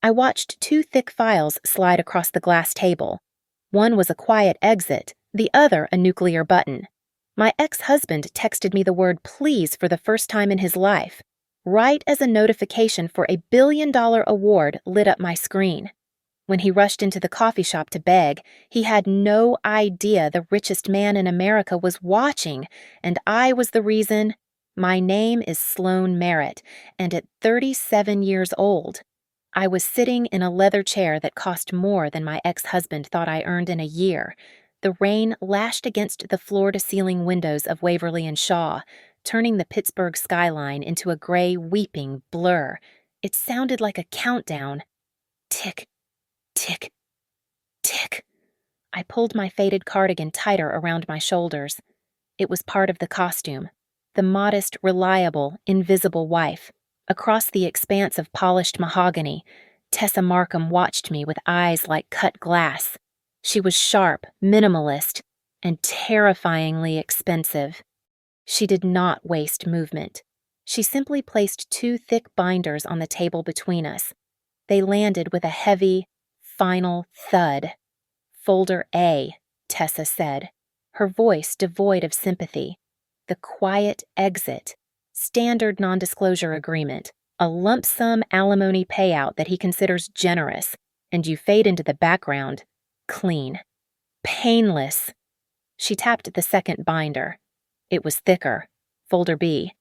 I watched two thick files slide across the glass table. One was a quiet exit, the other a nuclear button. My ex-husband texted me the word please for the first time in his life, right as a notification for a billion-dollar award lit up my screen. When he rushed into the coffee shop to beg, he had no idea the richest man in America was watching, and I was the reason. My name is Sloan Merritt, and at 37 years old, I was sitting in a leather chair that cost more than my ex-husband thought I earned in a year. The rain lashed against the floor-to-ceiling windows of Waverly and Shaw, turning the Pittsburgh skyline into a gray, weeping blur. It sounded like a countdown. Tick, tick, tick. I pulled my faded cardigan tighter around my shoulders. It was part of the costume. The modest, reliable, invisible wife. Across the expanse of polished mahogany, Tessa Markham watched me with eyes like cut glass. She was sharp, minimalist, and terrifyingly expensive. She did not waste movement. She simply placed two thick binders on the table between us. They landed with a heavy, final thud. "Folder A," Tessa said, her voice devoid of sympathy. The quiet exit. Standard non-disclosure agreement, a lump sum alimony payout that he considers generous, and you fade into the background. Clean. Painless. She tapped the second binder. It was thicker. Folder B.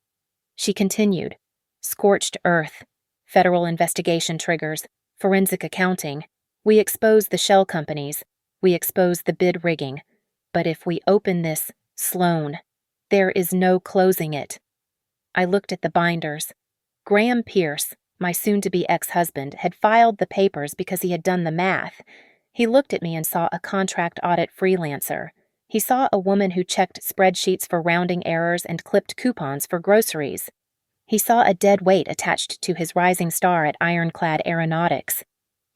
She continued. Scorched earth. Federal investigation triggers. Forensic accounting. We expose the shell companies. We expose the bid rigging. But if we open this, Sloan, there is no closing it. I looked at the binders. Graham Pierce, my soon-to-be ex-husband, had filed the papers because he had done the math. He looked at me and saw a contract audit freelancer. He saw a woman who checked spreadsheets for rounding errors and clipped coupons for groceries. He saw a dead weight attached to his rising star at Ironclad Aeronautics.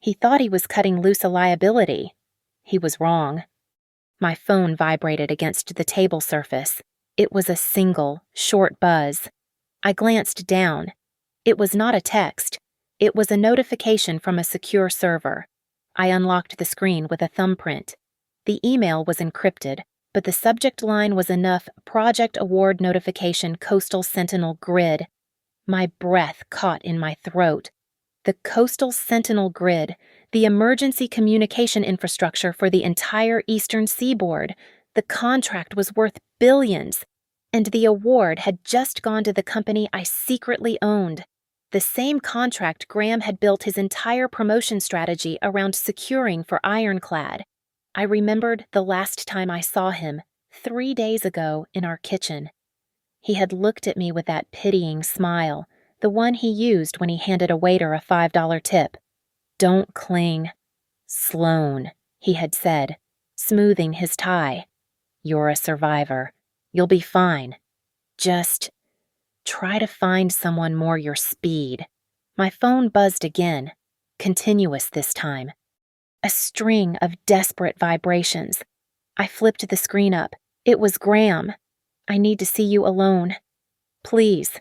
He thought he was cutting loose a liability. He was wrong. My phone vibrated against the table surface. It was a single, short buzz. I glanced down. It was not a text. It was a notification from a secure server. I unlocked the screen with a thumbprint. The email was encrypted, but the subject line was enough Project Award Notification Coastal Sentinel Grid. My breath caught in my throat. The Coastal Sentinel Grid, the emergency communication infrastructure for the entire eastern seaboard. The contract was worth billions, and the award had just gone to the company I secretly owned. The same contract Graham had built his entire promotion strategy around securing for Ironclad. I remembered the last time I saw him, 3 days ago, in our kitchen. He had looked at me with that pitying smile, the one he used when he handed a waiter a $5 tip. "Don't cling. Sloan," he had said, smoothing his tie. "You're a survivor. You'll be fine. Just try to find someone more your speed." My phone buzzed again, continuous this time. A string of desperate vibrations. I flipped the screen up. It was Graham. "I need to see you alone. Please."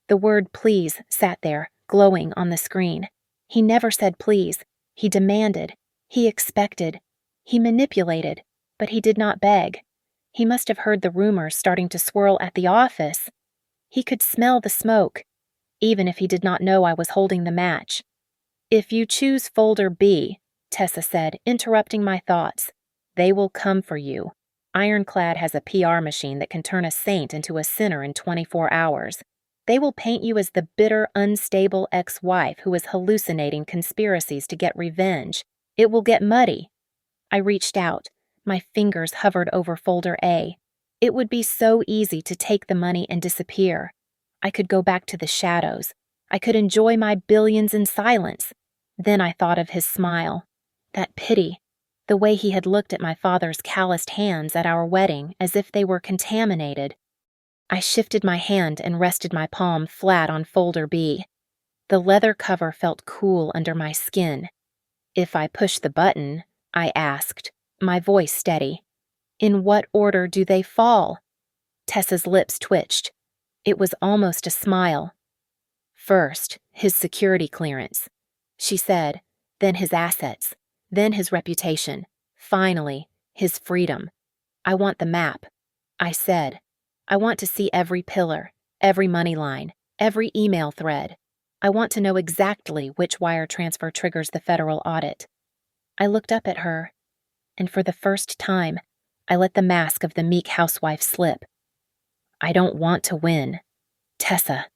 The word please sat there, glowing on the screen. He never said please. He demanded. He expected. He manipulated, but he did not beg. He must have heard the rumors starting to swirl at the office. He could smell the smoke, even if he did not know I was holding the match. "If you choose folder B," Tessa said, interrupting my thoughts, "they will come for you. Ironclad has a PR machine that can turn a saint into a sinner in 24 hours. They will paint you as the bitter, unstable ex-wife who is hallucinating conspiracies to get revenge. It will get muddy." I reached out. My fingers hovered over folder A. It would be so easy to take the money and disappear. I could go back to the shadows. I could enjoy my billions in silence. Then I thought of his smile. That pity. The way he had looked at my father's calloused hands at our wedding as if they were contaminated. I shifted my hand and rested my palm flat on folder B. The leather cover felt cool under my skin. "If I push the button," I asked, my voice steady, "in what order do they fall?" Tessa's lips twitched. It was almost a smile. "First, his security clearance. she said, then his assets, then his reputation, finally, his freedom. I want the map. I said, I want to see every pillar, every money line, every email thread. I want to know exactly which wire transfer triggers the federal audit. I looked up at her, and for the first time, I let the mask of the meek housewife slip. I don't want to win. Tessa,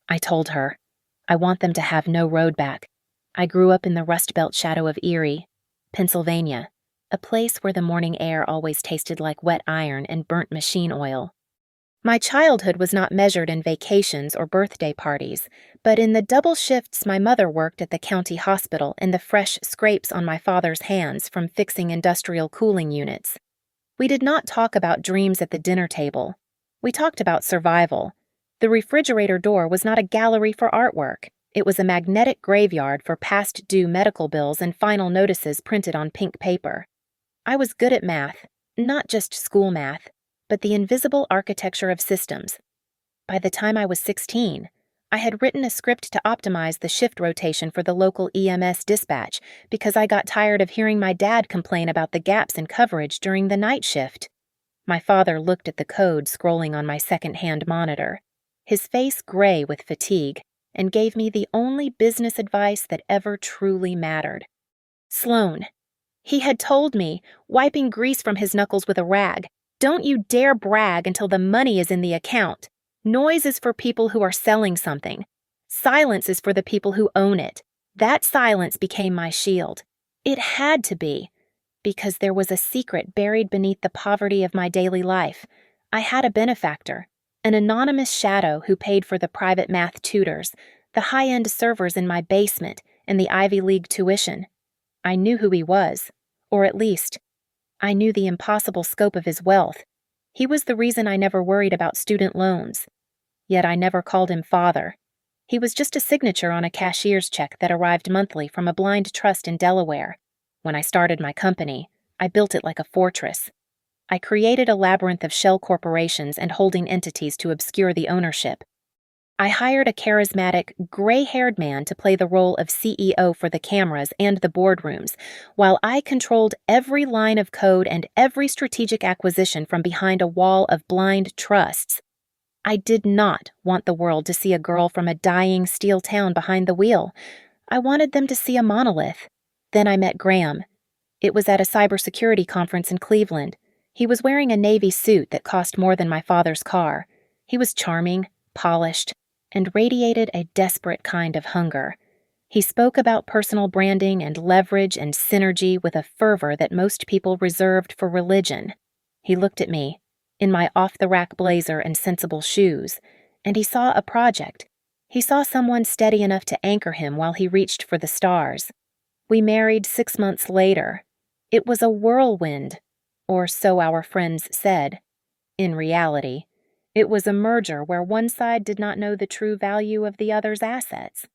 I told her, I want them to have no road back. I grew up in the Rust Belt shadow of Erie, Pennsylvania, a place where the morning air always tasted like wet iron and burnt machine oil. My childhood was not measured in vacations or birthday parties, but in the double shifts my mother worked at the county hospital and the fresh scrapes on my father's hands from fixing industrial cooling units. We did not talk about dreams at the dinner table. We talked about survival. The refrigerator door was not a gallery for artwork. It was a magnetic graveyard for past due medical bills and final notices printed on pink paper. I was good at math, not just school math, but the invisible architecture of systems. By the time I was 16, I had written a script to optimize the shift rotation for the local EMS dispatch because I got tired of hearing my dad complain about the gaps in coverage during the night shift. My father looked at the code scrolling on my second-hand monitor, his face gray with fatigue, and gave me the only business advice that ever truly mattered. Sloan. He had told me, wiping grease from his knuckles with a rag, don't you dare brag until the money is in the account. Noise is for people who are selling something. Silence is for the people who own it. That silence became my shield. It had to be, because there was a secret buried beneath the poverty of my daily life. I had a benefactor, an anonymous shadow who paid for the private math tutors, the high-end servers in my basement, and the Ivy League tuition. I knew who he was, or at least, I knew the impossible scope of his wealth. He was the reason I never worried about student loans. Yet I never called him father. He was just a signature on a cashier's check that arrived monthly from a blind trust in Delaware. When I started my company, I built it like a fortress. I created a labyrinth of shell corporations and holding entities to obscure the ownership. I hired a charismatic, gray-haired man to play the role of CEO for the cameras and the boardrooms, while I controlled every line of code and every strategic acquisition from behind a wall of blind trusts. I did not want the world to see a girl from a dying steel town behind the wheel. I wanted them to see a monolith. Then I met Graham. It was at a cybersecurity conference in Cleveland. He was wearing a navy suit that cost more than my father's car. He was charming, polished, and radiated a desperate kind of hunger. He spoke about personal branding and leverage and synergy with a fervor that most people reserved for religion. He looked at me, in my off-the-rack blazer and sensible shoes, and he saw a project. He saw someone steady enough to anchor him while he reached for the stars. We married 6 months later. It was a whirlwind, or so our friends said. In reality, it was a merger where one side did not know the true value of the other's assets.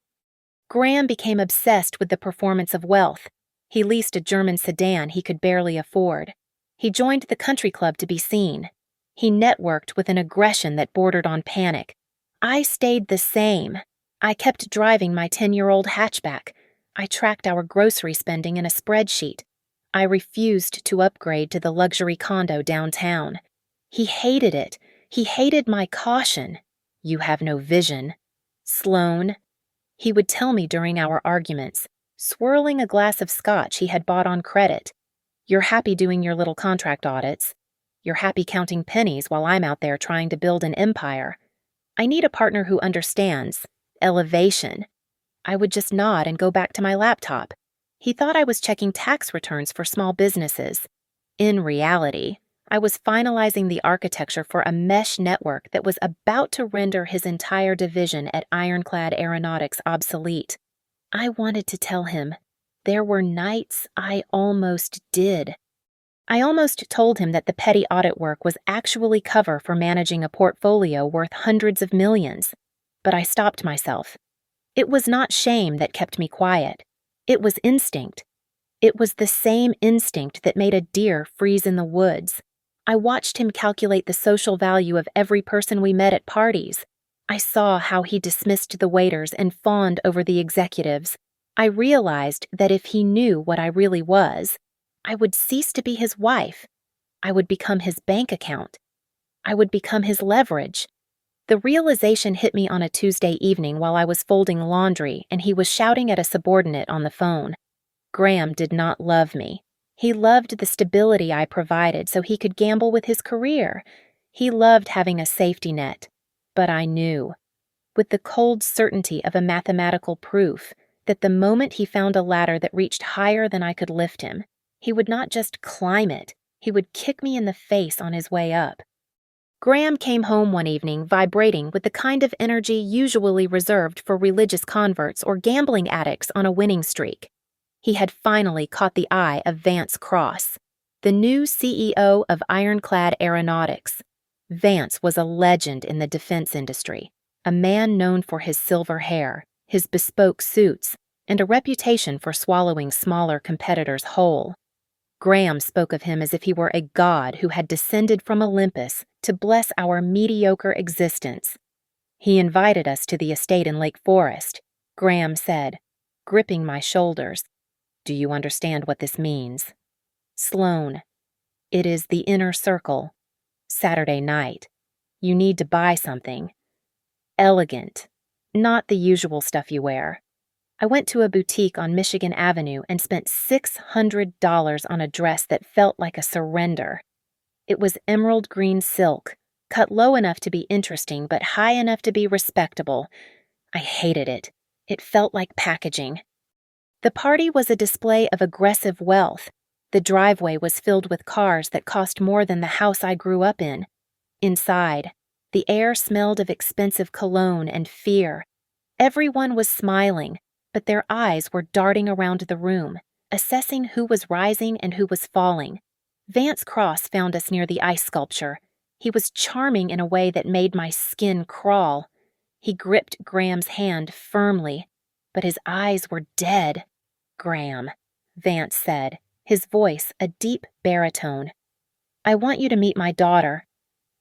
Graham became obsessed with the performance of wealth. He leased a German sedan he could barely afford. He joined the country club to be seen. He networked with an aggression that bordered on panic. I stayed the same. I kept driving my 10-year-old hatchback. I tracked our grocery spending in a spreadsheet. I refused to upgrade to the luxury condo downtown. He hated it. He hated my caution. You have no vision. Sloan, he would tell me during our arguments, swirling a glass of scotch he had bought on credit. You're happy doing your little contract audits. You're happy counting pennies while I'm out there trying to build an empire. I need a partner who understands. Elevation. I would just nod and go back to my laptop. He thought I was checking tax returns for small businesses. In reality, I was finalizing the architecture for a mesh network that was about to render his entire division at Ironclad Aeronautics obsolete. I wanted to tell him, there were nights I almost did. I almost told him that the petty audit work was actually cover for managing a portfolio worth hundreds of millions, but I stopped myself. It was not shame that kept me quiet. It was instinct. It was the same instinct that made a deer freeze in the woods. I watched him calculate the social value of every person we met at parties. I saw how he dismissed the waiters and fawned over the executives. I realized that if he knew what I really was, I would cease to be his wife. I would become his bank account. I would become his leverage. The realization hit me on a Tuesday evening while I was folding laundry and he was shouting at a subordinate on the phone. Graham did not love me. He loved the stability I provided so he could gamble with his career. He loved having a safety net. But I knew, with the cold certainty of a mathematical proof, that the moment he found a ladder that reached higher than I could lift him, he would not just climb it, he would kick me in the face on his way up. Graham came home one evening vibrating with the kind of energy usually reserved for religious converts or gambling addicts on a winning streak. He had finally caught the eye of Vance Cross, the new CEO of Ironclad Aeronautics. Vance was a legend in the defense industry, a man known for his silver hair, his bespoke suits, and a reputation for swallowing smaller competitors whole. Graham spoke of him as if he were a god who had descended from Olympus to bless our mediocre existence. He invited us to the estate in Lake Forest, Graham said, gripping my shoulders. Do you understand what this means? Sloan. It is the inner circle. Saturday night. You need to buy something. Elegant. Not the usual stuff you wear. I went to a boutique on Michigan Avenue and spent $600 on a dress that felt like a surrender. It was emerald green silk, cut low enough to be interesting but high enough to be respectable. I hated it. It felt like packaging. The party was a display of aggressive wealth. The driveway was filled with cars that cost more than the house I grew up in. Inside, the air smelled of expensive cologne and fear. Everyone was smiling, but their eyes were darting around the room, assessing who was rising and who was falling. Vance Cross found us near the ice sculpture. He was charming in a way that made my skin crawl. He gripped Graham's hand firmly, but his eyes were dead. Graham, Vance said, his voice a deep baritone. I want you to meet my daughter.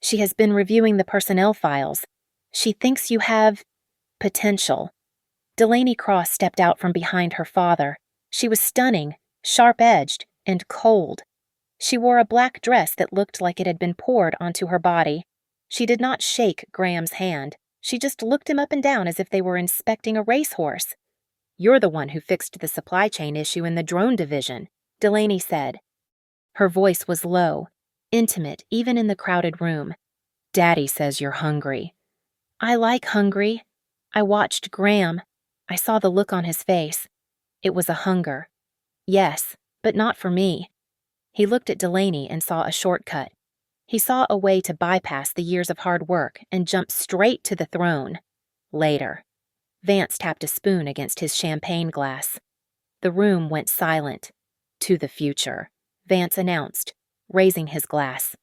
She has been reviewing the personnel files. She thinks you have potential. Delaney Cross stepped out from behind her father. She was stunning, sharp-edged, and cold. She wore a black dress that looked like it had been poured onto her body. She did not shake Graham's hand. She just looked him up and down as if they were inspecting a racehorse. You're the one who fixed the supply chain issue in the drone division, Delaney said. Her voice was low, intimate even in the crowded room. Daddy says you're hungry. I like hungry. I watched Graham. I saw the look on his face. It was a hunger. Yes, but not for me. He looked at Delaney and saw a shortcut. He saw a way to bypass the years of hard work and jump straight to the throne. Later. Vance tapped a spoon against his champagne glass. The room went silent. To the future, Vance announced, raising his glass.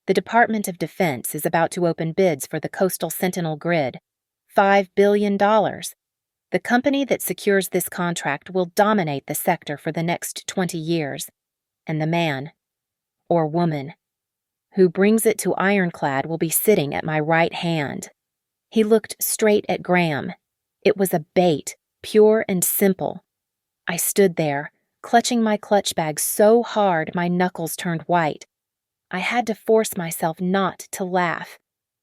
The Department of Defense is about to open bids for the Coastal Sentinel grid. $5 billion. The company that secures this contract will dominate the sector for the next 20 years. And the man, or woman, who brings it to Ironclad will be sitting at my right hand. He looked straight at Graham. It was a bait, pure and simple. I stood there, clutching my clutch bag so hard my knuckles turned white. I had to force myself not to laugh.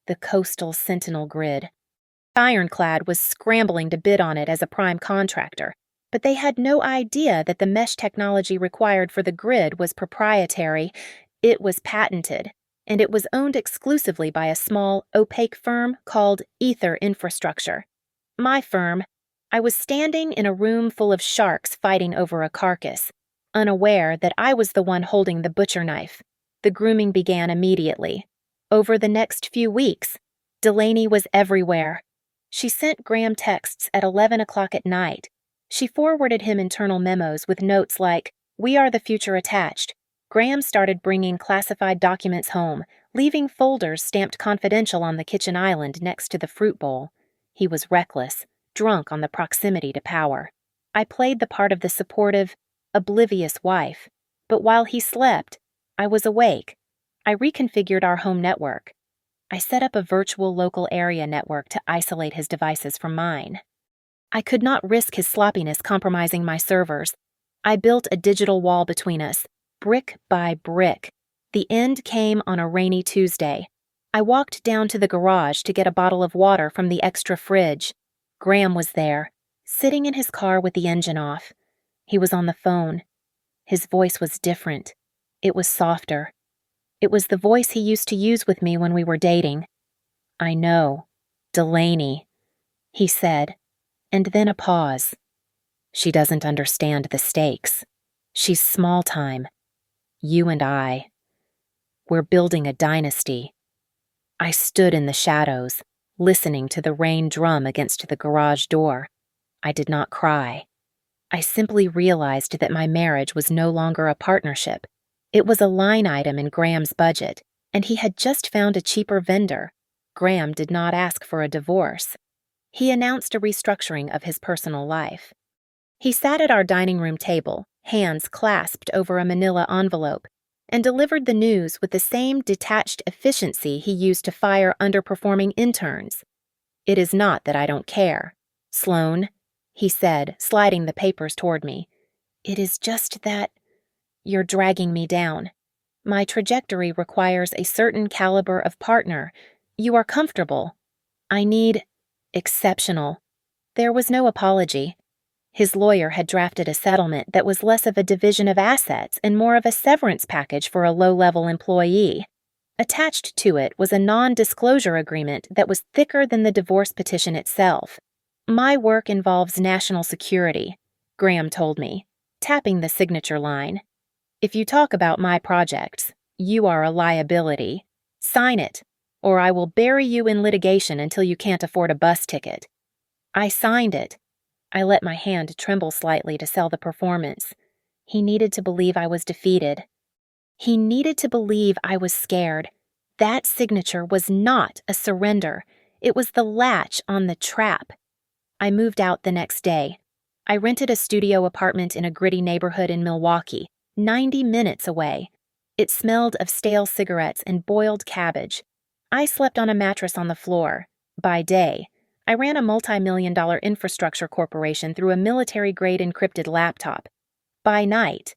The Coastal Sentinel grid. Ironclad was scrambling to bid on it as a prime contractor, but they had no idea that the mesh technology required for the grid was proprietary. It was patented, and it was owned exclusively by a small, opaque firm called Ether Infrastructure. My firm. I was standing in a room full of sharks fighting over a carcass, unaware that I was the one holding the butcher knife. The grooming began immediately. Over the next few weeks, Delaney was everywhere. She sent Graham texts at 11 o'clock at night. She forwarded him internal memos with notes like, "We are the future" attached. Graham started bringing classified documents home, leaving folders stamped confidential on the kitchen island next to the fruit bowl. He was reckless, drunk on the proximity to power. I played the part of the supportive, oblivious wife. But while he slept, I was awake. I reconfigured our home network. I set up a virtual local area network to isolate his devices from mine. I could not risk his sloppiness compromising my servers. I built a digital wall between us, brick by brick. The end came on a rainy Tuesday. I walked down to the garage to get a bottle of water from the extra fridge. Graham was there, sitting in his car with the engine off. He was on the phone. His voice was different. It was softer. It was the voice he used to use with me when we were dating. "I know. Delaney," he said, and then a pause. "She doesn't understand the stakes. She's small time. You and I. We're building a dynasty." I stood in the shadows, listening to the rain drum against the garage door. I did not cry. I simply realized that my marriage was no longer a partnership. It was a line item in Graham's budget, and he had just found a cheaper vendor. Graham did not ask for a divorce. He announced a restructuring of his personal life. He sat at our dining room table, hands clasped over a manila envelope, and delivered the news with the same detached efficiency he used to fire underperforming interns. "It is not that I don't care, Sloan," he said, sliding the papers toward me. "It is just that you're dragging me down. My trajectory requires a certain caliber of partner. You are comfortable. I need exceptional." There was no apology. His lawyer had drafted a settlement that was less of a division of assets and more of a severance package for a low-level employee. Attached to it was a non-disclosure agreement that was thicker than the divorce petition itself. "My work involves national security," Graham told me, tapping the signature line. "If you talk about my projects, you are a liability. Sign it, or I will bury you in litigation until you can't afford a bus ticket." I signed it. I let my hand tremble slightly to sell the performance. He needed to believe I was defeated. He needed to believe I was scared. That signature was not a surrender. It was the latch on the trap. I moved out the next day. I rented a studio apartment in a gritty neighborhood in Milwaukee, 90 minutes away. It smelled of stale cigarettes and boiled cabbage. I slept on a mattress on the floor. By day, I ran a multi-million-dollar infrastructure corporation through a military-grade encrypted laptop. By night,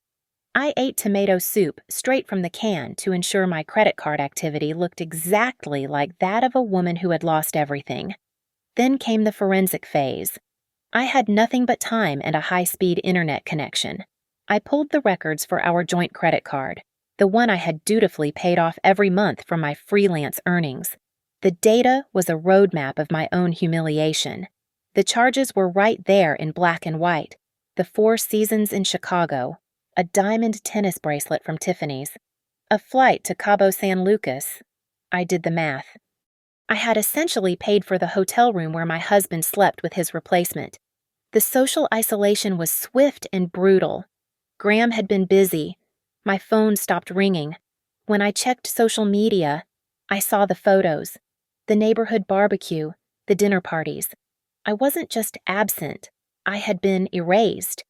I ate tomato soup straight from the can to ensure my credit card activity looked exactly like that of a woman who had lost everything. Then came the forensic phase. I had nothing but time and a high-speed internet connection. I pulled the records for our joint credit card, the one I had dutifully paid off every month from my freelance earnings. The data was a roadmap of my own humiliation. The charges were right there in black and white. The 4 seasons in Chicago, a diamond tennis bracelet from Tiffany's, a flight to Cabo San Lucas. I did the math. I had essentially paid for the hotel room where my husband slept with his replacement. The social isolation was swift and brutal. Graham had been busy. My phone stopped ringing. When I checked social media, I saw the photos. The neighborhood barbecue, the dinner parties. I wasn't just absent, I had been erased.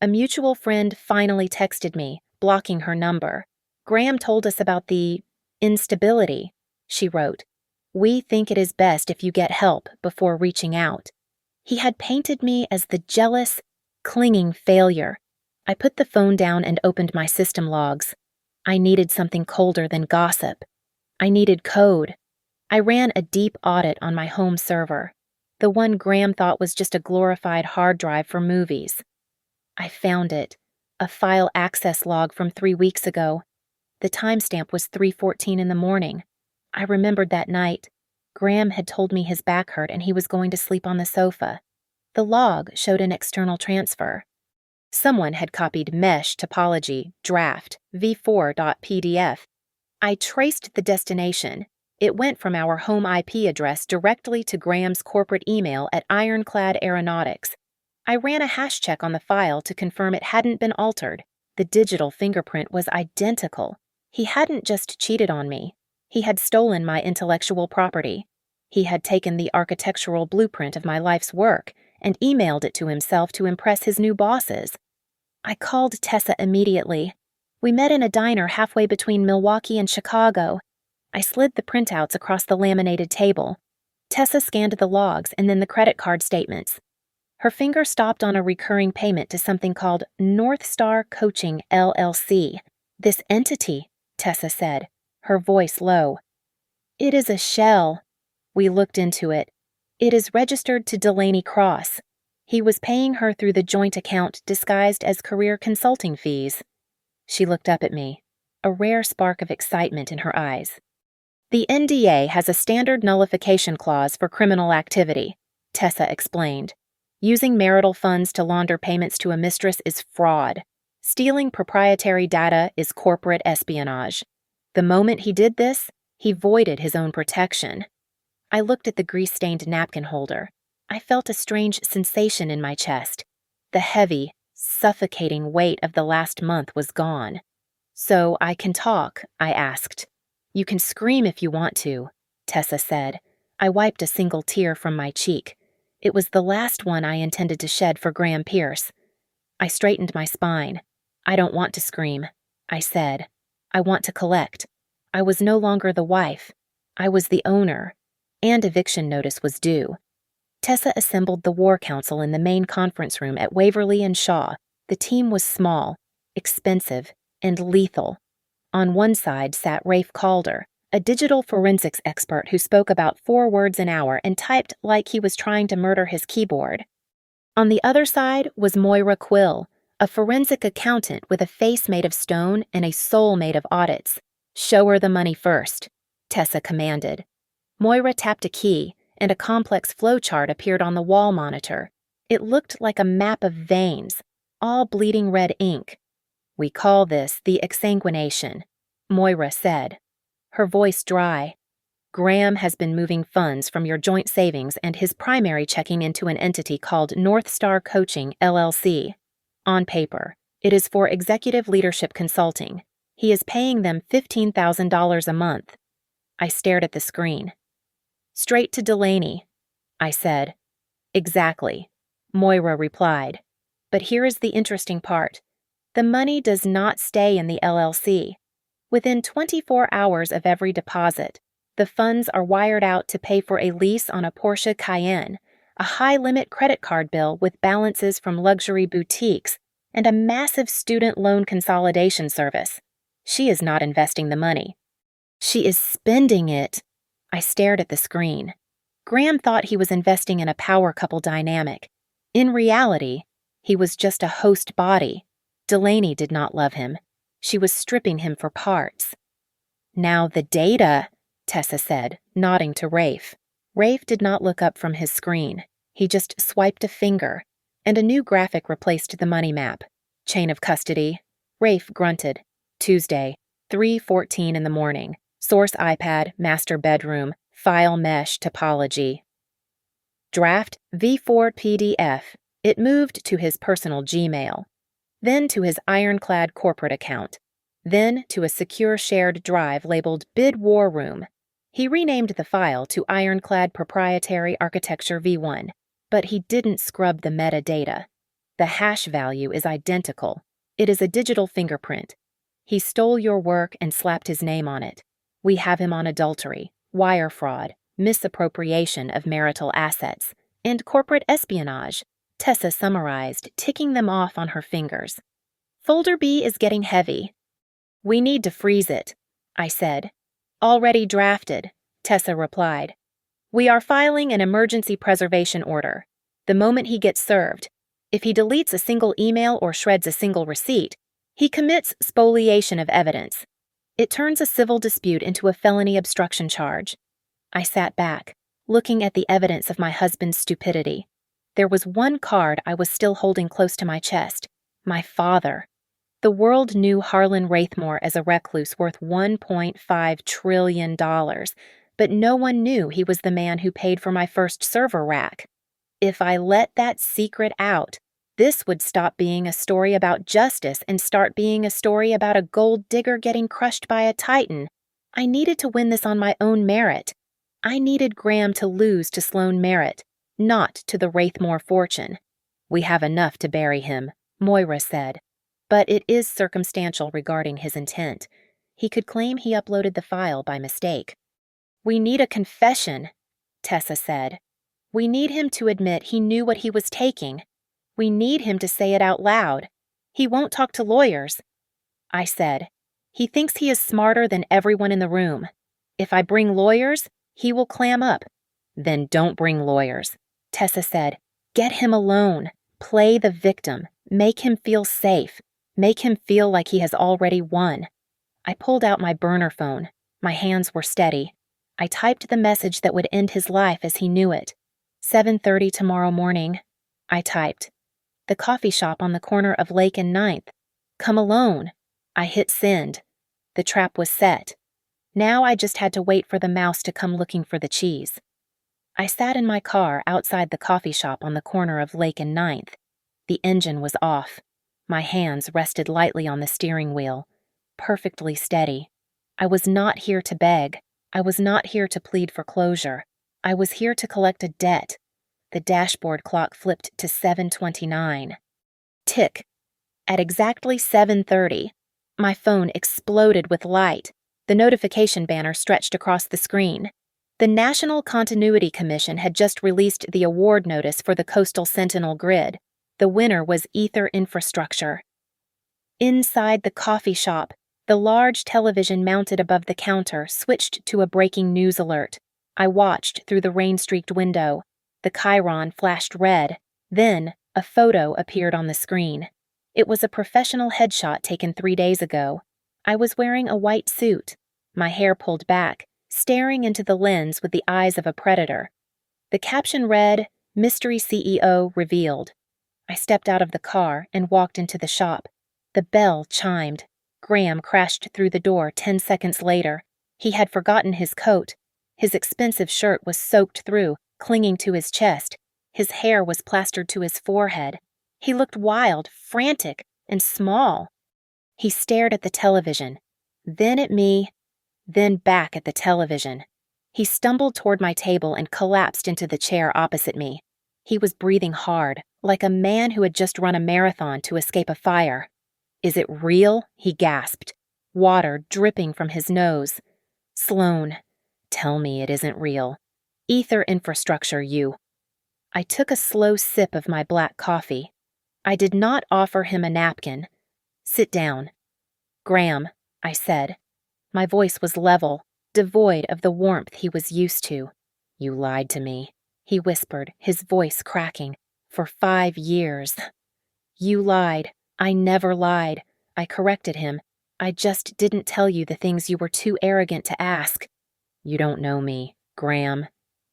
A mutual friend finally texted me, blocking her number. "Graham told us about the instability," she wrote. "We think it is best if you get help before reaching out." He had painted me as the jealous, clinging failure. I put the phone down and opened my system logs. I needed something colder than gossip. I needed code. I ran a deep audit on my home server, the one Graham thought was just a glorified hard drive for movies. I found it, a file access log from 3 weeks ago. The timestamp was 3:14 in the morning. I remembered that night. Graham had told me his back hurt and he was going to sleep on the sofa. The log showed an external transfer. Someone had copied mesh topology draft v4.pdf. I traced the destination. It went from our home IP address directly to Graham's corporate email at Ironclad Aeronautics. I ran a hash check on the file to confirm it hadn't been altered. The digital fingerprint was identical. He hadn't just cheated on me. He had stolen my intellectual property. He had taken the architectural blueprint of my life's work and emailed it to himself to impress his new bosses. I called Tessa immediately. We met in a diner halfway between Milwaukee and Chicago. I slid the printouts across the laminated table. Tessa scanned the logs and then the credit card statements. Her finger stopped on a recurring payment to something called North Star Coaching LLC. This entity, Tessa said, her voice low. It is a shell. We looked into it. It is registered to Delaney Cross. He was paying her through the joint account disguised as career consulting fees. She looked up at me, a rare spark of excitement in her eyes. The NDA has a standard nullification clause for criminal activity, Tessa explained. Using marital funds to launder payments to a mistress is fraud. Stealing proprietary data is corporate espionage. The moment he did this, he voided his own protection. I looked at the grease-stained napkin holder. I felt a strange sensation in my chest. The heavy, suffocating weight of the last month was gone. So I can talk, I asked. You can scream if you want to, Tessa said. I wiped a single tear from my cheek. It was the last one I intended to shed for Graham Pierce. I straightened my spine. I don't want to scream, I said. I want to collect. I was no longer the wife. I was the owner. And eviction notice was due. Tessa assembled the War Council in the main conference room at Waverly and Shaw. The team was small, expensive, and lethal. On one side sat Rafe Calder, a digital forensics expert who spoke about 4 words an hour and typed like he was trying to murder his keyboard. On the other side was Moira Quill, a forensic accountant with a face made of stone and a soul made of audits. Show her the money first, Tessa commanded. Moira tapped a key, and a complex flowchart appeared on the wall monitor. It looked like a map of veins, all bleeding red ink. We call this the exsanguination, Moira said, her voice dry. Graham has been moving funds from your joint savings and his primary checking into an entity called North Star Coaching LLC. On paper, it is for executive leadership consulting. He is paying them $15,000 a month. I stared at the screen. Straight to Delaney, I said. Exactly, Moira replied. But here is the interesting part. The money does not stay in the LLC. Within 24 hours of every deposit, the funds are wired out to pay for a lease on a Porsche Cayenne, a high-limit credit card bill with balances from luxury boutiques, and a massive student loan consolidation service. She is not investing the money. She is spending it. I stared at the screen. Graham thought he was investing in a power couple dynamic. In reality, he was just a host body. Delaney did not love him. She was stripping him for parts. Now the data, Tessa said, nodding to Rafe. Rafe did not look up from his screen. He just swiped a finger, and a new graphic replaced the money map. Chain of custody. Rafe grunted. Tuesday, 3:14 in the morning. Source iPad, master bedroom, file mesh topology. Draft V4 PDF. It moved to his personal Gmail. Then to his ironclad corporate account. Then to a secure shared drive labeled Bid War Room. He renamed the file to Ironclad Proprietary Architecture V1, but he didn't scrub the metadata. The hash value is identical. It is a digital fingerprint. He stole your work and slapped his name on it. We have him on adultery, wire fraud, misappropriation of marital assets, and corporate espionage, Tessa summarized, ticking them off on her fingers. Folder B is getting heavy. We need to freeze it, I said. Already drafted, Tessa replied. We are filing an emergency preservation order. The moment he gets served, if he deletes a single email or shreds a single receipt, he commits spoliation of evidence. It turns a civil dispute into a felony obstruction charge. I sat back, looking at the evidence of my husband's stupidity. There was one card I was still holding close to my chest. My father. The world knew Harlan Wraithmore as a recluse worth $1.5 trillion, but no one knew he was the man who paid for my first server rack. If I let that secret out, this would stop being a story about justice and start being a story about a gold digger getting crushed by a titan. I needed to win this on my own merit. I needed Graham to lose to Sloan Merritt, not to the Wraithmore fortune. We have enough to bury him, Moira said, but it is circumstantial regarding his intent. He could claim he uploaded the file by mistake. We need a confession, Tessa said. We need him to admit he knew what he was taking. We need him to say it out loud. He won't talk to lawyers. I said, he thinks he is smarter than everyone in the room. If I bring lawyers, he will clam up. Then don't bring lawyers. Tessa said, get him alone. Play the victim. Make him feel safe. Make him feel like he has already won. I pulled out my burner phone. My hands were steady. I typed the message that would end his life as he knew it. 7:30 tomorrow morning. I typed. The coffee shop on the corner of Lake and Ninth. Come alone. I hit send. The trap was set. Now I just had to wait for the mouse to come looking for the cheese. I sat in my car outside the coffee shop on the corner of Lake and Ninth. The engine was off. My hands rested lightly on the steering wheel, perfectly steady. I was not here to beg. I was not here to plead for closure. I was here to collect a debt. The dashboard clock flipped to 7:29. Tick. At exactly 7:30, my phone exploded with light. The notification banner stretched across the screen. The National Continuity Commission had just released the award notice for the Coastal Sentinel grid. The winner was Ether Infrastructure. Inside the coffee shop, the large television mounted above the counter switched to a breaking news alert. I watched through the rain-streaked window. The chyron flashed red. Then, a photo appeared on the screen. It was a professional headshot taken 3 days ago. I was wearing a white suit, my hair pulled back, staring into the lens with the eyes of a predator. The caption read, Mystery CEO Revealed. I stepped out of the car and walked into the shop. The bell chimed. Graham crashed through the door 10 seconds later. He had forgotten his coat. His expensive shirt was soaked through, clinging to his chest. His hair was plastered to his forehead. He looked wild, frantic, and small. He stared at the television, then at me, then back at the television. He stumbled toward my table and collapsed into the chair opposite me. He was breathing hard, like a man who had just run a marathon to escape a fire. Is it real? He gasped, water dripping from his nose. Sloan, tell me it isn't real. Ether Infrastructure, you. I took a slow sip of my black coffee. I did not offer him a napkin. Sit down. Graham, I said. My voice was level, devoid of the warmth he was used to. You lied to me, he whispered, his voice cracking. For 5 years. You lied. I never lied. I corrected him. I just didn't tell you the things you were too arrogant to ask. You don't know me, Graham.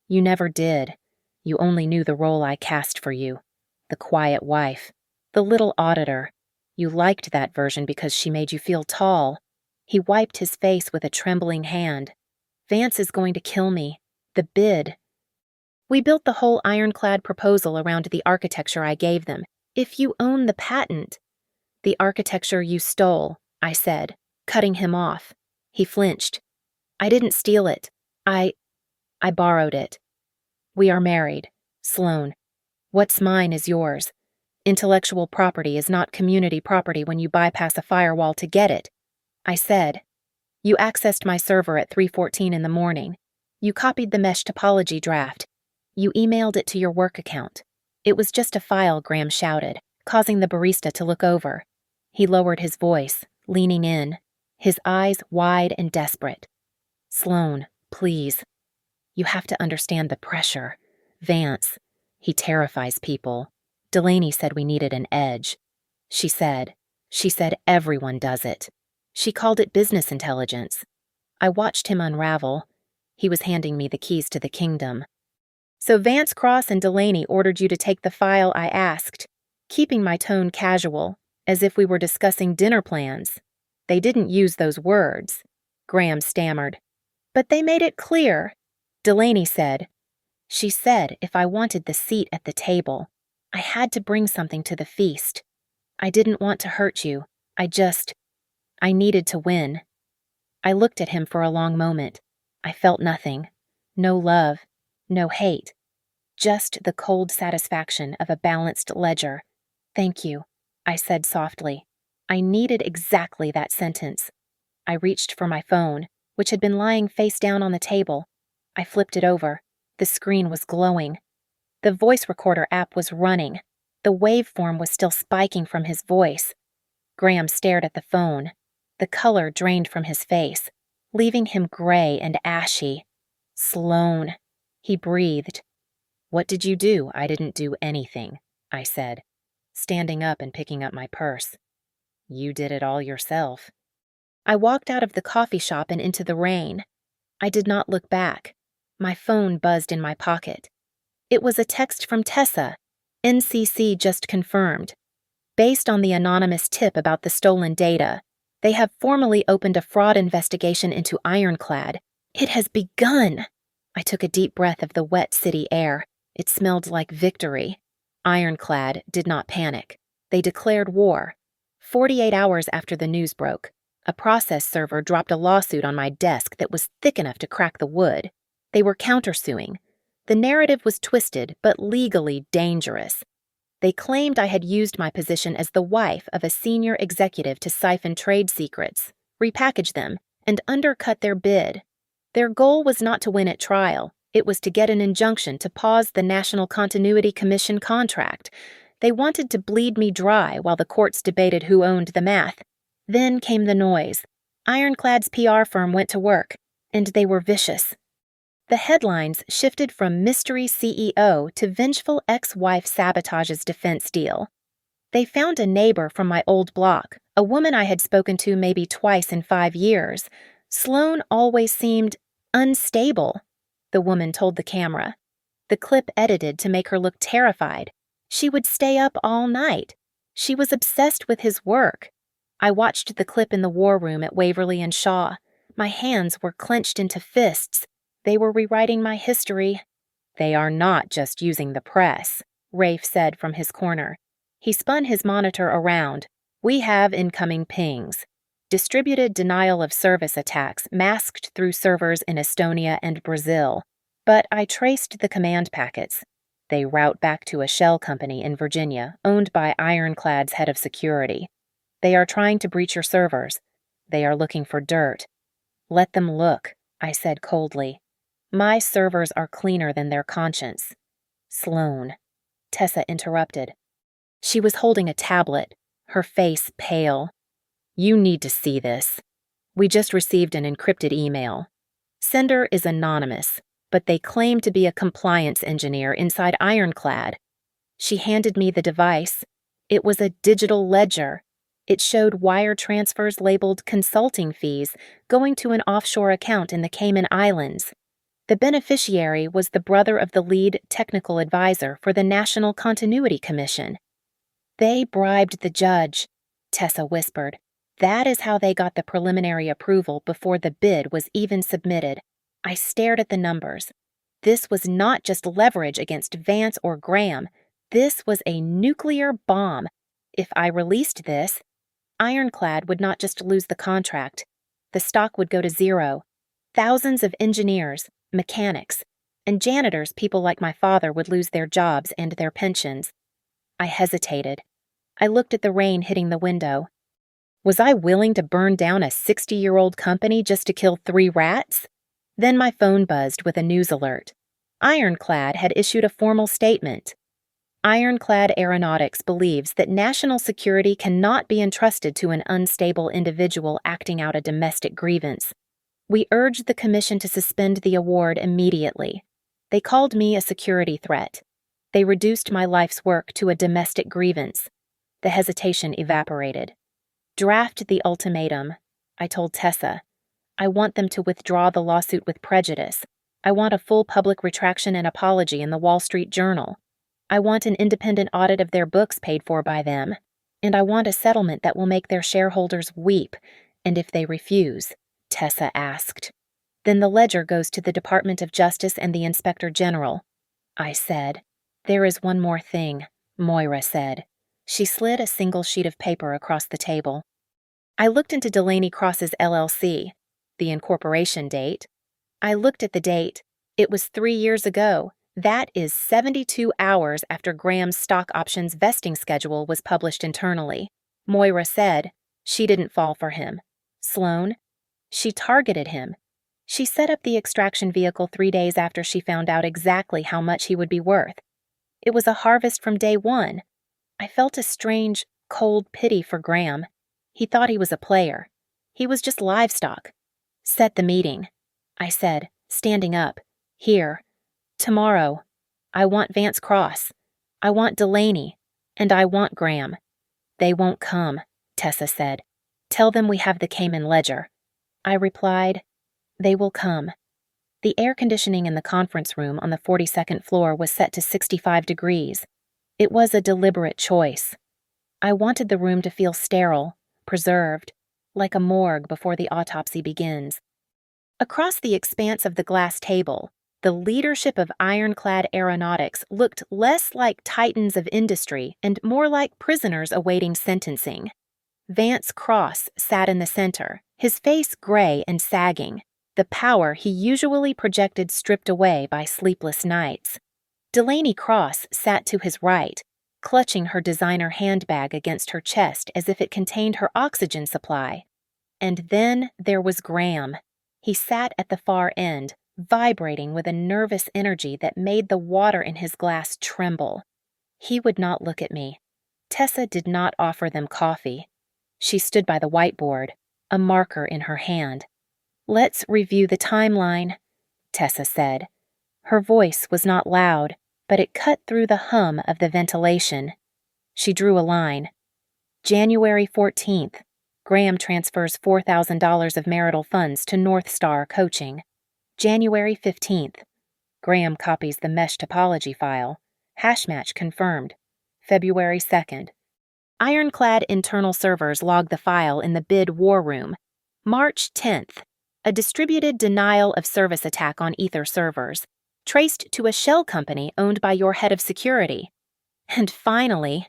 You never did. You only knew the role I cast for you. The quiet wife. The little auditor. You liked that version because she made you feel tall. He wiped his face with a trembling hand. Vance is going to kill me. The bid. We built the whole ironclad proposal around the architecture I gave them. If you own the patent. The architecture you stole, I said, cutting him off. He flinched. I didn't steal it. I borrowed it. We are married. Sloan. What's mine is yours. Intellectual property is not community property when you bypass a firewall to get it. I said. You accessed my server at 3:14 in the morning. You copied the mesh topology draft. You emailed it to your work account. It was just a file, Graham shouted, causing the barista to look over. He lowered his voice, leaning in, his eyes wide and desperate. Sloan, please. You have to understand the pressure. Vance, he terrifies people. Delaney said we needed an edge. She said everyone does it. She called it business intelligence. I watched him unravel. He was handing me the keys to the kingdom. So Vance Cross and Delaney ordered you to take the file I asked, keeping my tone casual, as if we were discussing dinner plans. They didn't use those words. Graham stammered. But they made it clear. Delaney said. She said if I wanted the seat at the table, I had to bring something to the feast. I didn't want to hurt you. I needed to win. I looked at him for a long moment. I felt nothing. No love. No hate. Just the cold satisfaction of a balanced ledger. Thank you, I said softly. I needed exactly that sentence. I reached for my phone, which had been lying face down on the table. I flipped it over. The screen was glowing. The voice recorder app was running. The waveform was still spiking from his voice. Graham stared at the phone. The color drained from his face, leaving him gray and ashy. Sloan. He breathed. "What did you do?" "I didn't do anything," I said, standing up and picking up my purse. "You did it all yourself." I walked out of the coffee shop and into the rain. I did not look back. My phone buzzed in my pocket. It was a text from Tessa. NCC just confirmed. Based on the anonymous tip about the stolen data, they have formally opened a fraud investigation into Ironclad. It has begun. I took a deep breath of the wet city air. It smelled like victory. Ironclad did not panic. They declared war. 48 hours after the news broke, a process server dropped a lawsuit on my desk that was thick enough to crack the wood. They were countersuing. The narrative was twisted, but legally dangerous. They claimed I had used my position as the wife of a senior executive to siphon trade secrets, repackage them, and undercut their bid. Their goal was not to win at trial. It was to get an injunction to pause the National Continuity Commission contract. They wanted to bleed me dry while the courts debated who owned the math. Then came the noise. Ironclad's PR firm went to work, and they were vicious. The headlines shifted from mystery CEO to vengeful ex-wife sabotages defense deal. They found a neighbor from my old block, a woman I had spoken to maybe twice in 5 years. Sloan always seemed unstable, the woman told the camera. The clip edited to make her look terrified. She would stay up all night. She was obsessed with his work. I watched the clip in the war room at Waverly and Shaw. My hands were clenched into fists. They were rewriting my history. "They are not just using the press," Rafe said from his corner. He spun his monitor around. "We have incoming pings. Distributed denial of service attacks masked through servers in Estonia and Brazil. But I traced the command packets. They route back to a shell company in Virginia, owned by Ironclad's head of security. They are trying to breach your servers. They are looking for dirt." "Let them look," I said coldly. "My servers are cleaner than their conscience." "Sloan," Tessa interrupted. She was holding a tablet, her face pale. "You need to see this. We just received an encrypted email. Sender is anonymous, but they claim to be a compliance engineer inside Ironclad." She handed me the device. It was a digital ledger. It showed wire transfers labeled consulting fees going to an offshore account in the Cayman Islands. The beneficiary was the brother of the lead technical advisor for the National Continuity Commission. "They bribed the judge," Tessa whispered. "That is how they got the preliminary approval before the bid was even submitted." I stared at the numbers. This was not just leverage against Vance or Graham. This was a nuclear bomb. If I released this, Ironclad would not just lose the contract. The stock would go to zero. Thousands of engineers, mechanics, and janitors people like my father would lose their jobs and their pensions. I hesitated. I looked at the rain hitting the window. Was I willing to burn down a 60-year-old company just to kill 3 rats? Then my phone buzzed with a news alert. Ironclad had issued a formal statement. Ironclad Aeronautics believes that national security cannot be entrusted to an unstable individual acting out a domestic grievance. We urge the Commission to suspend the award immediately. They called me a security threat. They reduced my life's work to a domestic grievance. The hesitation evaporated. "Draft the ultimatum," I told Tessa. "I want them to withdraw the lawsuit with prejudice. I want a full public retraction and apology in the Wall Street Journal. I want an independent audit of their books paid for by them. And I want a settlement that will make their shareholders weep. And if they refuse," Tessa asked, "then the ledger goes to the Department of Justice and the Inspector General." I said. "There is one more thing," Moira said. She slid a single sheet of paper across the table. I looked into Delaney Cross's LLC, the incorporation date. I looked at the date. It was 3 years ago. That is 72 hours after Graham's stock options vesting schedule was published internally. Moira said she didn't fall for him. Sloan? She targeted him. She set up the extraction vehicle 3 days after she found out exactly how much he would be worth. It was a harvest from day one. I felt a strange, cold pity for Graham. He thought he was a player. He was just livestock. Set the meeting, I said, standing up. Here. Tomorrow. I want Vance Cross. I want Delaney. And I want Graham. They won't come, Tessa said. Tell them we have the Cayman Ledger. I replied, They will come. The air conditioning in the conference room on the 42nd floor was set to 65 degrees. It was a deliberate choice. I wanted the room to feel sterile, preserved, like a morgue before the autopsy begins. Across the expanse of the glass table, the leadership of ironclad aeronautics looked less like titans of industry and more like prisoners awaiting sentencing. Vance Cross sat in the center, his face gray and sagging, the power he usually projected stripped away by sleepless nights. Delaney Cross sat to his right, clutching her designer handbag against her chest as if it contained her oxygen supply. And then there was Graham. He sat at the far end, vibrating with a nervous energy that made the water in his glass tremble. He would not look at me. Tessa did not offer them coffee. She stood by the whiteboard, a marker in her hand. Let's review the timeline, Tessa said. Her voice was not loud, but it cut through the hum of the ventilation. She drew a line. January 14th, Graham transfers $4,000 of marital funds to North Star Coaching. January 15th, Graham copies the mesh topology file. Hash match confirmed. February 2nd. Ironclad internal servers log the file in the bid war room. March 10th. A distributed denial of service attack on Ether servers, traced to a shell company owned by your head of security. And finally,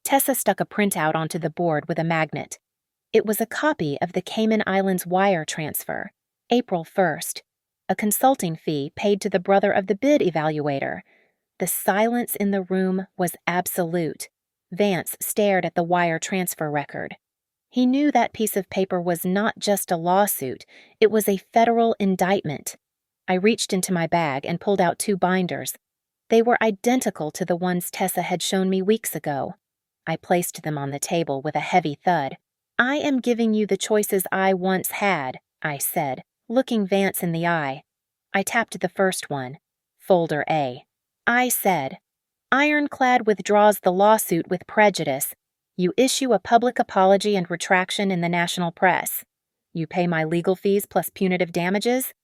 Tessa stuck a printout onto the board with a magnet. It was a copy of the Cayman Islands wire transfer, April 1st, a consulting fee paid to the brother of the bid evaluator. The silence in the room was absolute. Vance stared at the wire transfer record. He knew that piece of paper was not just a lawsuit, it was a federal indictment. I reached into my bag and pulled out 2 binders. They were identical to the ones Tessa had shown me weeks ago. I placed them on the table with a heavy thud. I am giving you the choices I once had, I said, looking Vance in the eye. I tapped the first one, Folder A. I said, Ironclad withdraws the lawsuit with prejudice. You issue a public apology and retraction in the national press. You pay my legal fees plus punitive damages.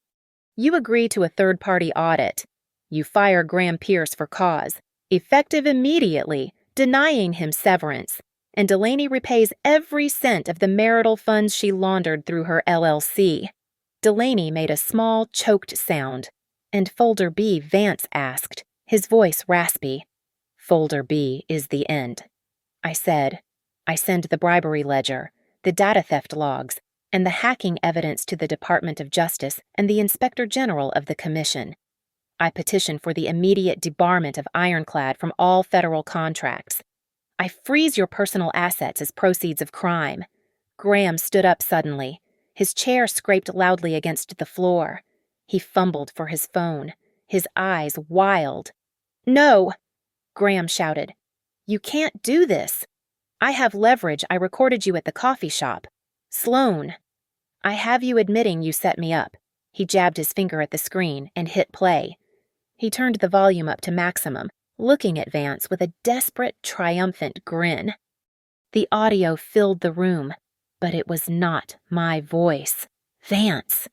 You agree to a third-party audit. You fire Graham Pierce for cause, effective immediately, denying him severance. And Delaney repays every cent of the marital funds she laundered through her LLC. Delaney made a small, choked sound. And Folder B, Vance asked, his voice raspy. Folder B is the end. I said, I send the bribery ledger, the data theft logs, and the hacking evidence to the Department of Justice and the Inspector General of the Commission. I petition for the immediate debarment of Ironclad from all federal contracts. I freeze your personal assets as proceeds of crime. Graham stood up suddenly. His chair scraped loudly against the floor. He fumbled for his phone, his eyes wild. No! Graham shouted. You can't do this. I have leverage. I recorded you at the coffee shop. Sloan. I have you admitting you set me up. He jabbed his finger at the screen and hit play. He turned the volume up to maximum, looking at Vance with a desperate, triumphant grin. The audio filled the room, but it was not my voice. Vance.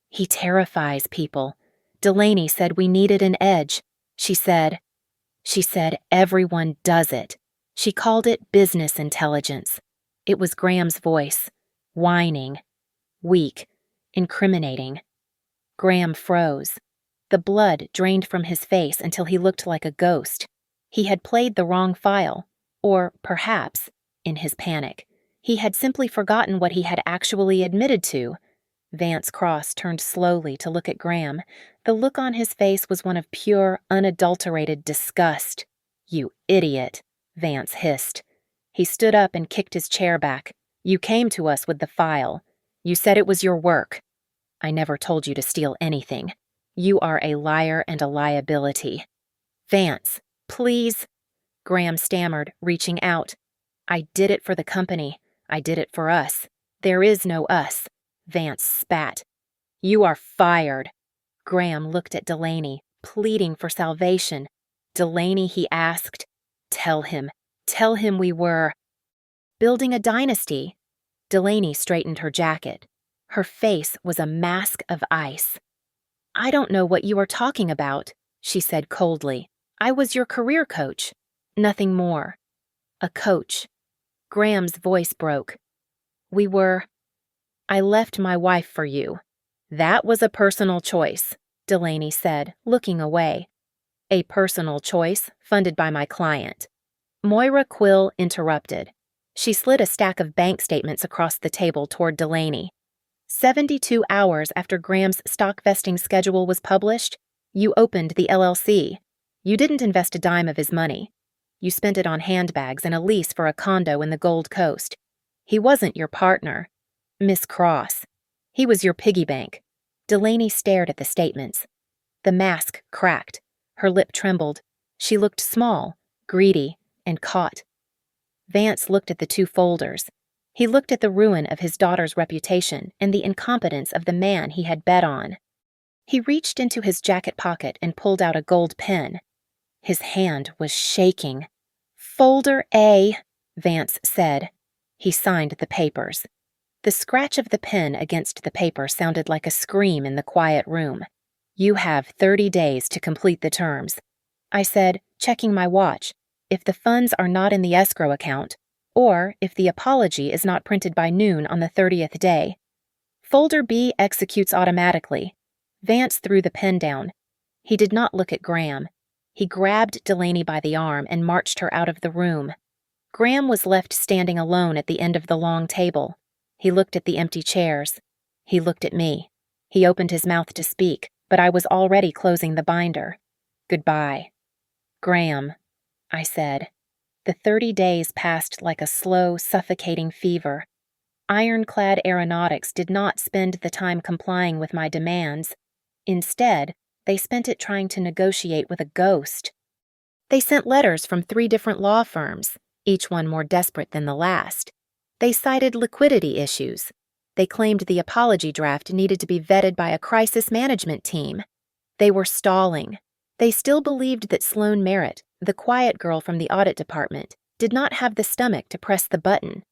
He terrifies people. Delaney said we needed an edge. She said everyone does it. She called it business intelligence. It was Graham's voice, whining, weak, incriminating. Graham froze. The blood drained from his face until he looked like a ghost. He had played the wrong file, or perhaps, in his panic, he had simply forgotten what he had actually admitted to. Vance Cross turned slowly to look at Graham. The look on his face was one of pure, unadulterated disgust. You idiot, Vance hissed. He stood up and kicked his chair back. You came to us with the file. You said it was your work. I never told you to steal anything. You are a liar and a liability. Vance, Please, Graham stammered, reaching out. I did it for the company. I did it for us. There is no us, Vance spat. You are fired. Graham looked at Delaney, pleading for salvation. Delaney, he asked. Tell him we were building a dynasty. Delaney straightened her jacket. Her face was a mask of ice. I don't know what you are talking about, she said coldly. I was your career coach. Nothing more. A coach. Graham's voice broke. I left my wife for you. That was a personal choice, Delaney said, looking away. A personal choice funded by my client. Moira Quill interrupted. She slid a stack of bank statements across the table toward Delaney. 72 hours after Graham's stock vesting schedule was published, you opened the LLC. You didn't invest a dime of his money. You spent it on handbags and a lease for a condo in the Gold Coast. He wasn't your partner. Miss Cross. He was your piggy bank. Delaney stared at the statements. The mask cracked. Her lip trembled. She looked small, greedy, and caught. Vance looked at the two folders. He looked at the ruin of his daughter's reputation and the incompetence of the man he had bet on. He reached into his jacket pocket and pulled out a gold pen. His hand was shaking. Folder A, Vance said. He signed the papers. The scratch of the pen against the paper sounded like a scream in the quiet room. You have 30 days to complete the terms. I said, checking my watch, if the funds are not in the escrow account, or if the apology is not printed by noon on the 30th day. Folder B executes automatically. Vance threw the pen down. He did not look at Graham. He grabbed Delaney by the arm and marched her out of the room. Graham was left standing alone at the end of the long table. He looked at the empty chairs. He looked at me. He opened his mouth to speak, but I was already closing the binder. Goodbye. Graham, I said. The 30 days passed like a slow, suffocating fever. Ironclad Aeronautics did not spend the time complying with my demands. Instead, they spent it trying to negotiate with a ghost. They sent letters from 3 different law firms, each one more desperate than the last. They cited liquidity issues. They claimed the apology draft needed to be vetted by a crisis management team. They were stalling. They still believed that Sloane Merritt, the quiet girl from the audit department, did not have the stomach to press the button.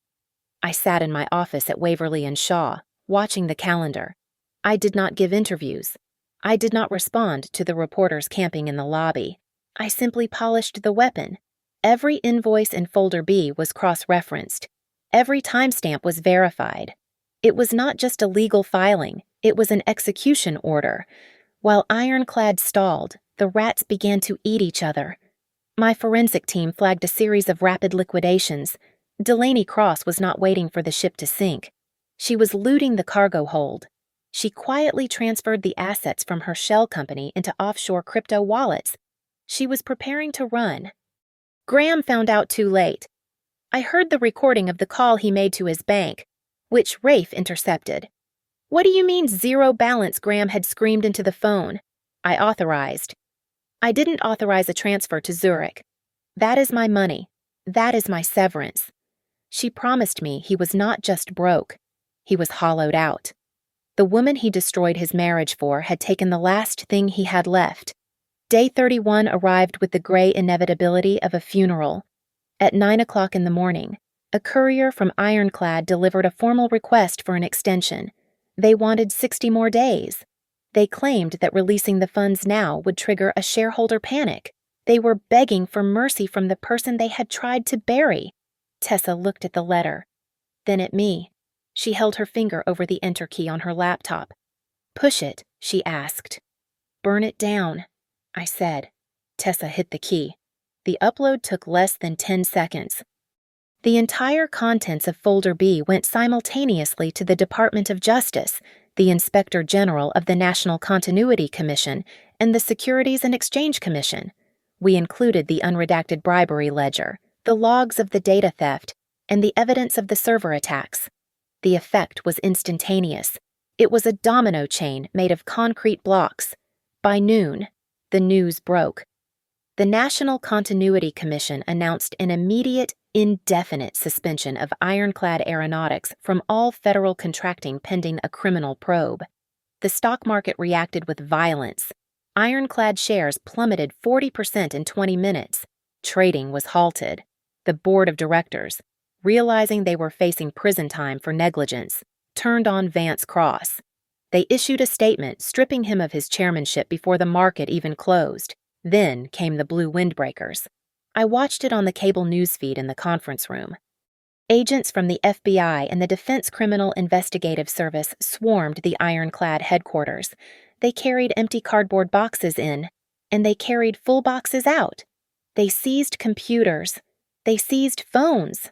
I sat in my office at Waverly and Shaw, watching the calendar. I did not give interviews. I did not respond to the reporters camping in the lobby. I simply polished the weapon. Every invoice in Folder B was cross-referenced. Every timestamp was verified. It was not just a legal filing, it was an execution order. While Ironclad stalled, the rats began to eat each other. My forensic team flagged a series of rapid liquidations. Delaney Cross was not waiting for the ship to sink. She was looting the cargo hold. She quietly transferred the assets from her shell company into offshore crypto wallets. She was preparing to run. Graham found out too late. I heard the recording of the call he made to his bank, which Rafe intercepted. What do you mean zero balance? Graham had screamed into the phone. I authorized. I didn't authorize a transfer to Zurich. That is my money. That is my severance. She promised me he was not just broke. He was hollowed out. The woman he destroyed his marriage for had taken the last thing he had left. Day 31 arrived with the gray inevitability of a funeral. At 9 o'clock in the morning, a courier from Ironclad delivered a formal request for an extension. They wanted 60 more days. They claimed that releasing the funds now would trigger a shareholder panic. They were begging for mercy from the person they had tried to bury. Tessa looked at the letter, then at me. She held her finger over the enter key on her laptop. Push it, she asked. Burn it down, I said. Tessa hit the key. The upload took less than 10 seconds. The entire contents of Folder B went simultaneously to the Department of Justice, the Inspector General of the National Continuity Commission, and the Securities and Exchange Commission. We included the unredacted bribery ledger, the logs of the data theft, and the evidence of the server attacks. The effect was instantaneous. It was a domino chain made of concrete blocks. By noon, the news broke. The National Continuity Commission announced an immediate, indefinite suspension of ironclad aeronautics from all federal contracting pending a criminal probe. The stock market reacted with violence. Ironclad shares plummeted 40% in 20 minutes. Trading was halted. The board of directors, realizing they were facing prison time for negligence, turned on Vance Cross. They issued a statement stripping him of his chairmanship before the market even closed. Then came the blue windbreakers. I watched it on the cable news feed in the conference room. Agents from the FBI and the Defense Criminal Investigative Service swarmed the ironclad headquarters. They carried empty cardboard boxes in, and they carried full boxes out. They seized computers. They seized phones.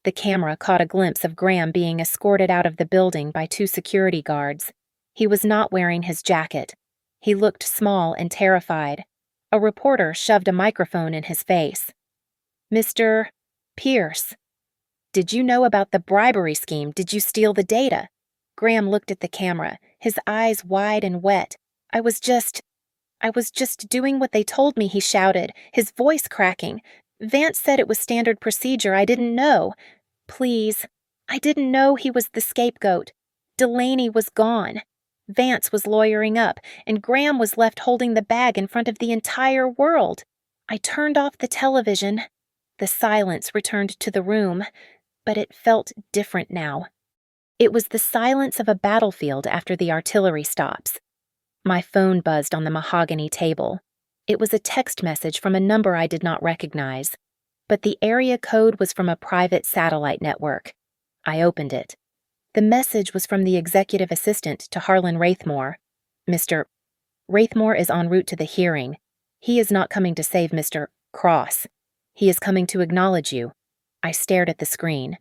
The camera caught a glimpse of Graham being escorted out of the building by 2 security guards. He was not wearing his jacket. He looked small and terrified. A reporter shoved a microphone in his face. "Mr. Pierce, did you know about the bribery scheme? Did you steal the data?" Graham looked at the camera, his eyes wide and wet. I was just doing what they told me," he shouted, his voice cracking. "Vance said it was standard procedure. I didn't know. Please, I didn't know he was the scapegoat. Delaney was gone. Vance was lawyering up, and Graham was left holding the bag in front of the entire world. I turned off the television. The silence returned to the room, but it felt different now. It was the silence of a battlefield after the artillery stops. My phone buzzed on the mahogany table. It was a text message from a number I did not recognize, but the area code was from a private satellite network. I opened it. The message was from the executive assistant to Harlan Wraithmore. "Mr. Wraithmore is en route to the hearing. He is not coming to save Mr. Cross. He is coming to acknowledge you." I stared at the screen.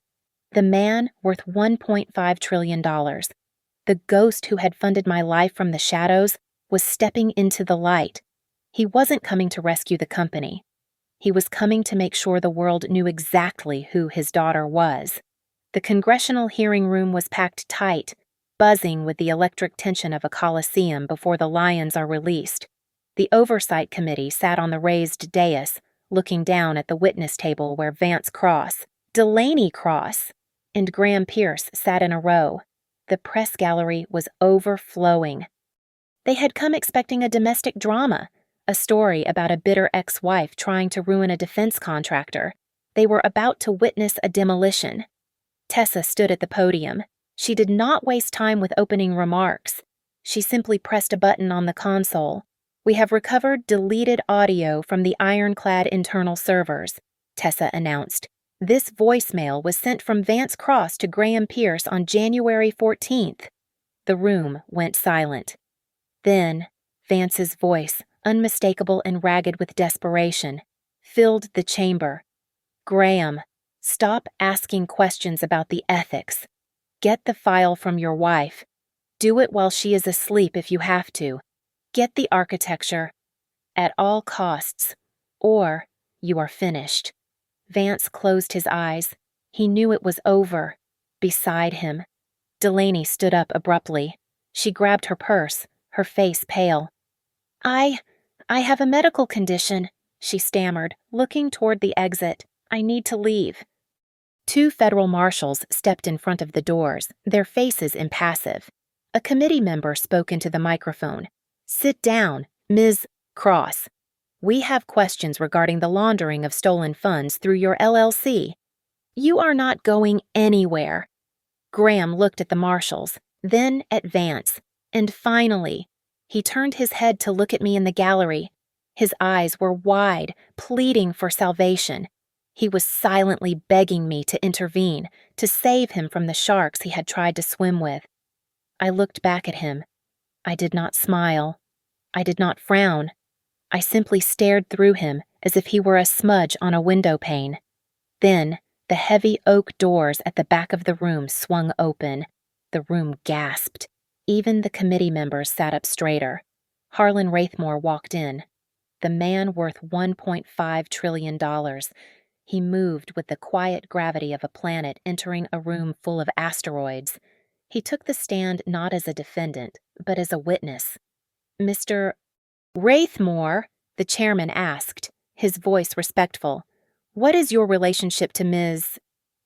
The man worth $1.5 trillion, the ghost who had funded my life from the shadows, was stepping into the light. He wasn't coming to rescue the company. He was coming to make sure the world knew exactly who his daughter was. The congressional hearing room was packed tight, buzzing with the electric tension of a coliseum before the lions are released. The oversight committee sat on the raised dais, looking down at the witness table where Vance Cross, Delaney Cross, and Graham Pierce sat in a row. The press gallery was overflowing. They had come expecting a domestic drama, a story about a bitter ex-wife trying to ruin a defense contractor. They were about to witness a demolition. Tessa stood at the podium. She did not waste time with opening remarks. She simply pressed a button on the console. "We have recovered deleted audio from the ironclad internal servers," Tessa announced. "This voicemail was sent from Vance Cross to Graham Pierce on January 14th. The room went silent. Then, Vance's voice, unmistakable and ragged with desperation, filled the chamber. "Graham, stop asking questions about the ethics. Get the file from your wife. Do it while she is asleep if you have to. Get the architecture. At all costs. Or you are finished." Vance closed his eyes. He knew it was over. Beside him, Delaney stood up abruptly. She grabbed her purse, her face pale. I have a medical condition," she stammered, looking toward the exit. "I need to leave." 2 federal marshals stepped in front of the doors, their faces impassive. A committee member spoke into the microphone. "Sit down, Ms. Cross. We have questions regarding the laundering of stolen funds through your LLC. You are not going anywhere." Graham looked at the marshals, then at Vance, and finally, he turned his head to look at me in the gallery. His eyes were wide, pleading for salvation. He was silently begging me to intervene, to save him from the sharks he had tried to swim with. I looked back at him. I did not smile. I did not frown. I simply stared through him as if he were a smudge on a window pane. Then, the heavy oak doors at the back of the room swung open. The room gasped. Even the committee members sat up straighter. Harlan Wraithmore walked in. The man worth $1.5 trillion. He moved with the quiet gravity of a planet entering a room full of asteroids. He took the stand not as a defendant, but as a witness. "Mr. Wraithmore?" the chairman asked. his voice respectful. "What is your relationship to Ms.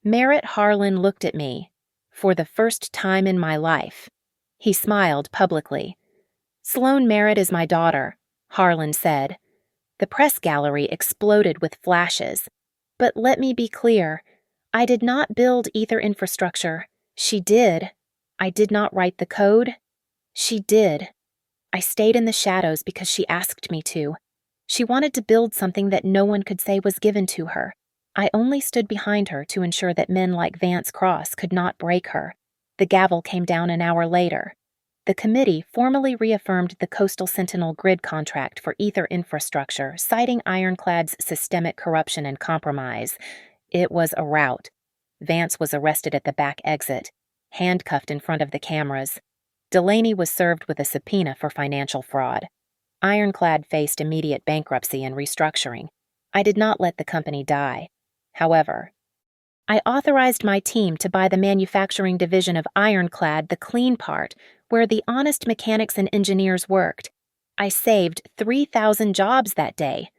Merritt?" Harlan looked at me. For the first time in my life. He smiled publicly. "Sloane Merritt is my daughter," Harlan said. The press gallery exploded with flashes. But let me be clear, I did not build ether infrastructure. She did. I did not write the code. She did. I stayed in the shadows because she asked me to. She wanted to build something that no one could say was given to her. I only stood behind her to ensure that men like Vance Cross could not break her. The gavel came down an hour later. The committee formally reaffirmed the Coastal Sentinel grid contract for ether infrastructure, citing Ironclad's systemic corruption and compromise. It was a rout. Vance was arrested at the back exit, handcuffed in front of the cameras. Delaney was served with a subpoena for financial fraud. Ironclad faced immediate bankruptcy and restructuring. I did not let the company die. However, I authorized my team to buy the manufacturing division of Ironclad, the clean part, where the honest mechanics and engineers worked. I saved 3,000 jobs that day.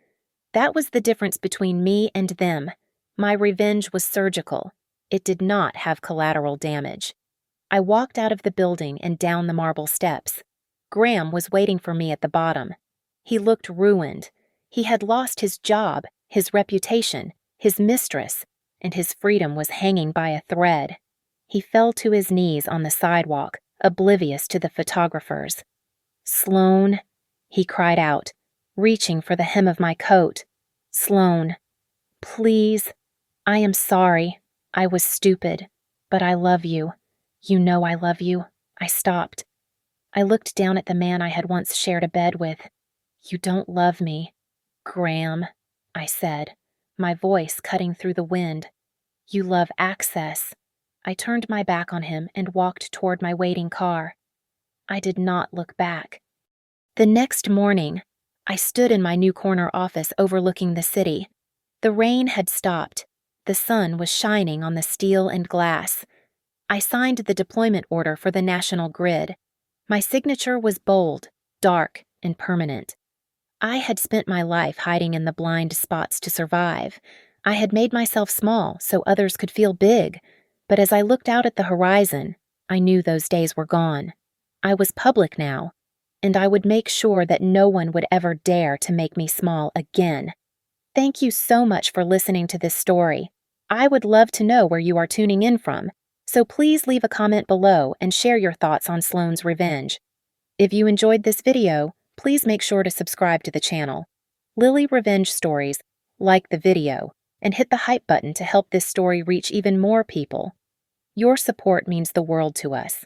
That was the difference between me and them. My revenge was surgical. It did not have collateral damage. I walked out of the building and down the marble steps. Graham was waiting for me at the bottom. He looked ruined. He had lost his job, his reputation, his mistress, and his freedom was hanging by a thread. He fell to his knees on the sidewalk, oblivious to the photographers. "Sloane," he cried out, reaching for the hem of my coat. "Sloane, please. I am sorry. I was stupid. But I love you. You know I love you." I stopped. I looked down at the man I had once shared a bed with. "You don't love me, Graham," I said, my voice cutting through the wind. "You love access." I turned my back on him and walked toward my waiting car. I did not look back. The next morning, I stood in my new corner office overlooking the city. The rain had stopped. The sun was shining on the steel and glass. I signed the deployment order for the national grid. My signature was bold, dark, and permanent. I had spent my life hiding in the blind spots to survive. I had made myself small so others could feel big. But as I looked out at the horizon, I knew those days were gone. I was public now, and I would make sure that no one would ever dare to make me small again. Thank you so much for listening to this story. I would love to know where you are tuning in from, so please leave a comment below and share your thoughts on Sloane's revenge. If you enjoyed this video, please make sure to subscribe to the channel. Lily Revenge Stories, like the video, and hit the hype button to help this story reach even more people. Your support means the world to us.